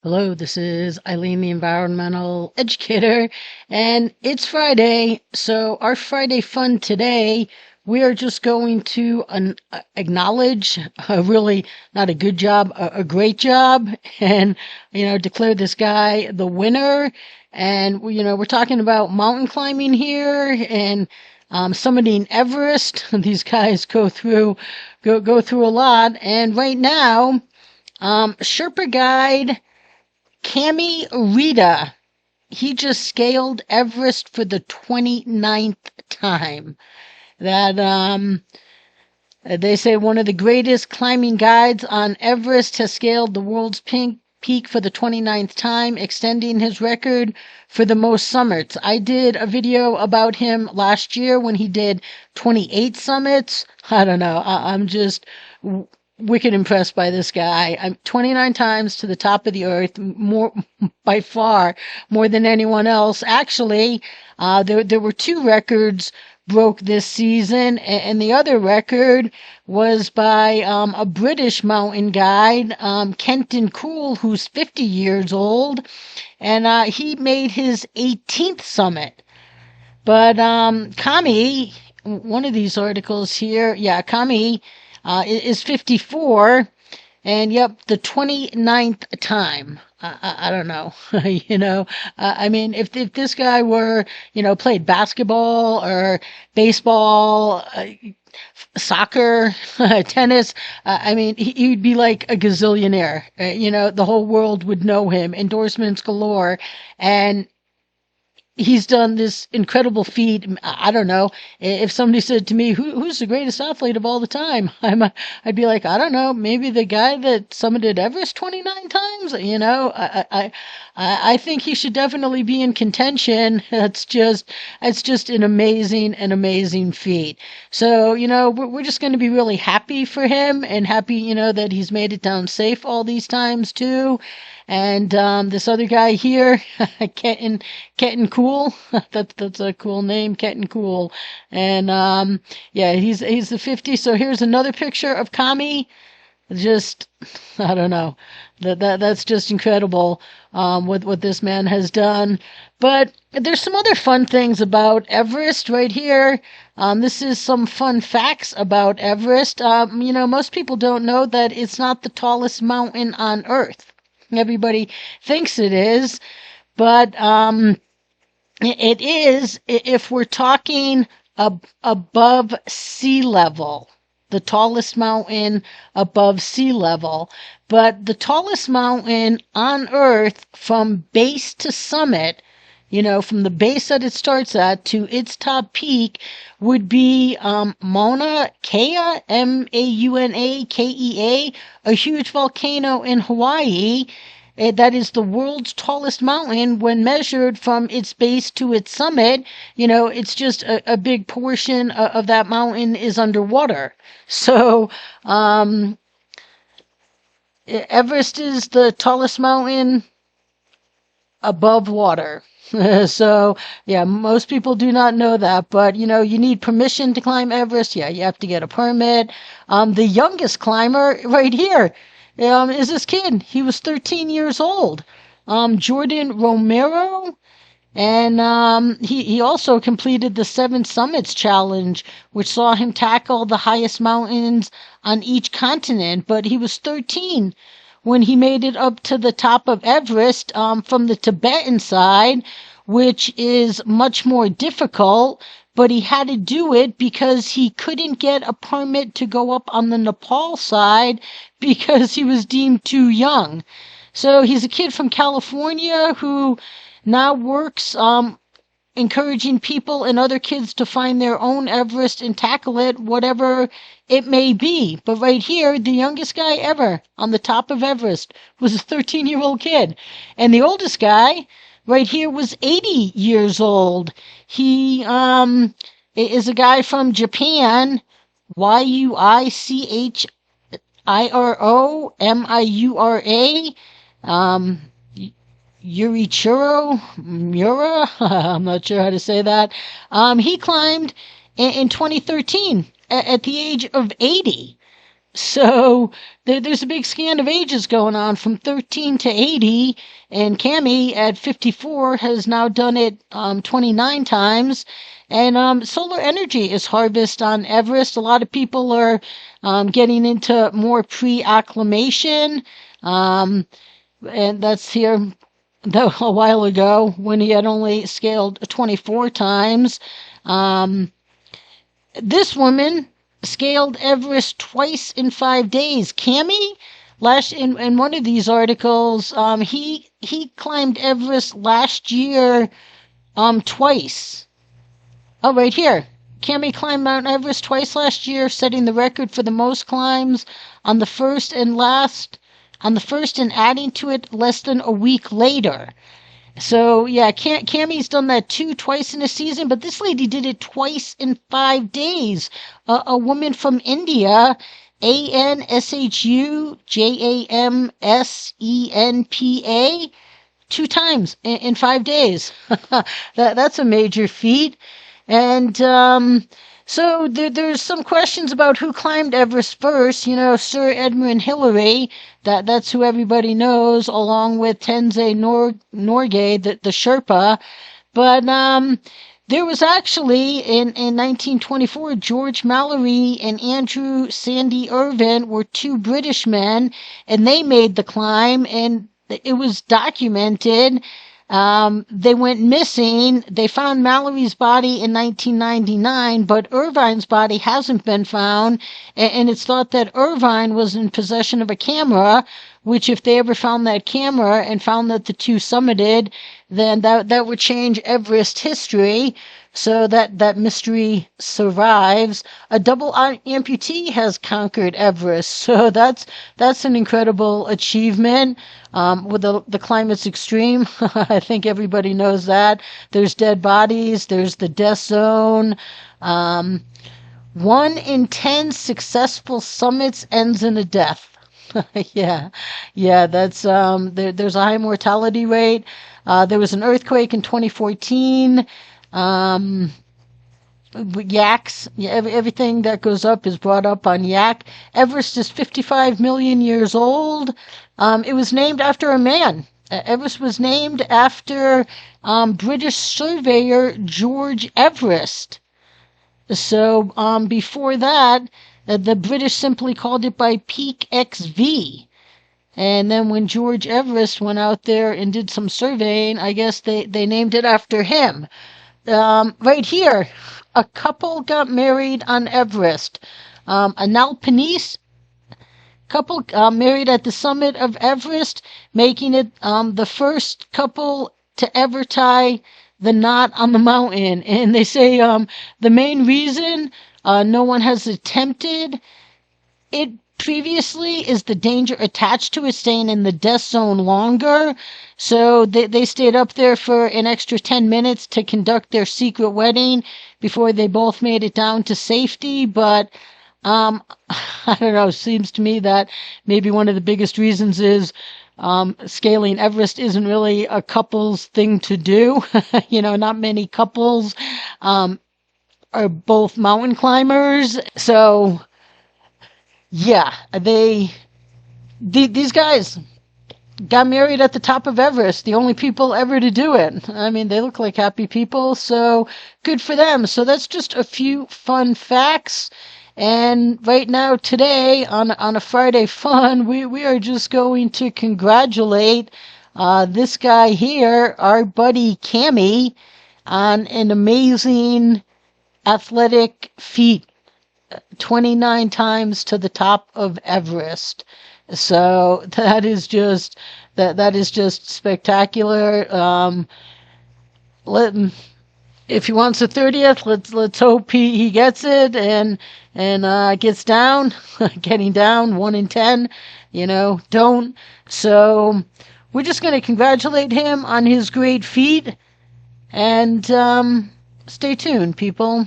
Hello, this is Eileen, the environmental educator, and it's Friday. So our Friday fun today, we are just going to acknowledge a really not a good job, a great job, and declare this guy the winner. And we're talking about mountain climbing here and summiting Everest. These guys go through a lot, and right now, Sherpa guide. Kami Rita, he just scaled Everest for the 29th time. That they say one of the greatest climbing guides on Everest has scaled the world's peak for the 29th time, extending his record for the most summits. I did a video about him last year when he did 28 summits. I don't know. I'm just wicked impressed by this guy. I'm 29 times to the top of the earth, more by far more than anyone else. Actually, there were two records broke this season, and the other record was by a British mountain guide, Kenton Cool, who's 50 years old, and he made his 18th summit. But Kami, one of these articles here, yeah, Kami is 54, and yep, the 29th time. I don't know. I mean, if this guy were, played basketball or baseball, soccer, tennis, I mean, he'd be like a gazillionaire. The whole world would know him, endorsements galore, and he's done this incredible feat. I don't know. If somebody said to me, "Who's the greatest athlete of all the time?" I'd be like, I don't know. Maybe the guy that summited Everest 29 times. I think he should definitely be in contention. It's just an amazing feat. So we're just going to be really happy for him and happy that he's made it down safe all these times too. And this other guy here, Kenton Cool, that's a cool name, Kenton Cool. And yeah, he's the 50. So here's another picture of Kami. Just, I don't know, that's just incredible what this man has done. But there's some other fun things about Everest right here. This is some fun facts about Everest. Most people don't know that it's not the tallest mountain on Earth. Everybody thinks it is, but it is if we're talking above sea level, the tallest mountain above sea level. But the tallest mountain on Earth from base to summit, from the base that it starts at to its top peak, would be Mauna Kea, Mauna Kea, a huge volcano in Hawaii. That is the world's tallest mountain when measured from its base to its summit. It's just a big portion of that mountain is underwater. So, Everest is the tallest mountain above water. So, yeah, most people do not know that, but you need permission to climb Everest. Yeah, you have to get a permit. The youngest climber right here is this kid. He was 13 years old. Jordan Romero. And he also completed the Seven Summits Challenge, which saw him tackle the highest mountains on each continent. But he was 13 when he made it up to the top of Everest from the Tibetan side, which is much more difficult. But he had to do it because he couldn't get a permit to go up on the Nepal side because he was deemed too young. So he's a kid from California who now works encouraging people and other kids to find their own Everest and tackle it, whatever it may be. But right here, the youngest guy ever on the top of Everest was a 13-year-old kid. And the oldest guy right here was 80 years old. He is a guy from Japan, Yuichiro Miura. Yurichiro Miura, I'm not sure how to say that. He climbed in 2013 at the age of 80. So there's a big scan of ages going on from 13 to 80, and Kami at 54 has now done it 29 times. And solar energy is harvested on Everest. A lot of people are getting into more pre-acclimation, and that's here a while ago when he had only scaled 24 times. Um, this woman scaled Everest twice in 5 days. Kami, last in one of these articles, he climbed Everest last year twice. Oh, right here. Kami climbed Mount Everest twice last year, setting the record for the most climbs on the first and adding to it less than a week later. So yeah, Kami's done that twice in a season, but this lady did it twice in 5 days. A woman from India, ANSHUJAMSENPA, 2 times in 5 days. That's a major feat. And so there's some questions about who climbed Everest first. You know, Sir Edmund Hillary, that's who everybody knows, along with Tenzing Norgay, the Sherpa. But there was actually, in 1924, George Mallory and Andrew Sandy Irvine were two British men, and they made the climb, and it was documented. They went missing. They found Mallory's body in 1999, but Irvine's body hasn't been found, and it's thought that Irvine was in possession of a camera, which if they ever found that camera and found that the two summited, then that would change Everest history. So that mystery survives. A double amputee has conquered Everest, so that's an incredible achievement. With the climate's extreme, I think everybody knows that. There's dead bodies. There's the death zone. 1 in 10 successful summits ends in a death. Yeah, that's there's a high mortality rate. There was an earthquake in 2014. Yaks, everything that goes up is brought up on yak. Everest is 55 million years old. It was named after a man. Everest was named after British surveyor George Everest. So before that, the British simply called it by Peak XV. And then when George Everest went out there and did some surveying, I guess they named it after him. Right here, a couple got married on Everest. An alpinist couple married at the summit of Everest, making it the first couple to ever tie the knot on the mountain. And they say the main reason no one has attempted it previously is the danger attached to it staying in the death zone longer. So they stayed up there for an extra 10 minutes to conduct their secret wedding before they both made it down to safety. But I don't know, seems to me that maybe one of the biggest reasons is scaling Everest isn't really a couple's thing to do. You know, not many couples are both mountain climbers. So yeah, these guys got married at the top of Everest, the only people ever to do it. I mean, they look like happy people, so good for them. So that's just a few fun facts. And right now, today, on a Friday fun, we are just going to congratulate this guy here, our buddy Kami, on an amazing athletic feat. 29 times to the top of Everest. So that is just spectacular. If he wants a 30th, let's hope he gets it and gets down. Getting down 1 in 10, don't. So we're just going to congratulate him on his great feat and stay tuned, people.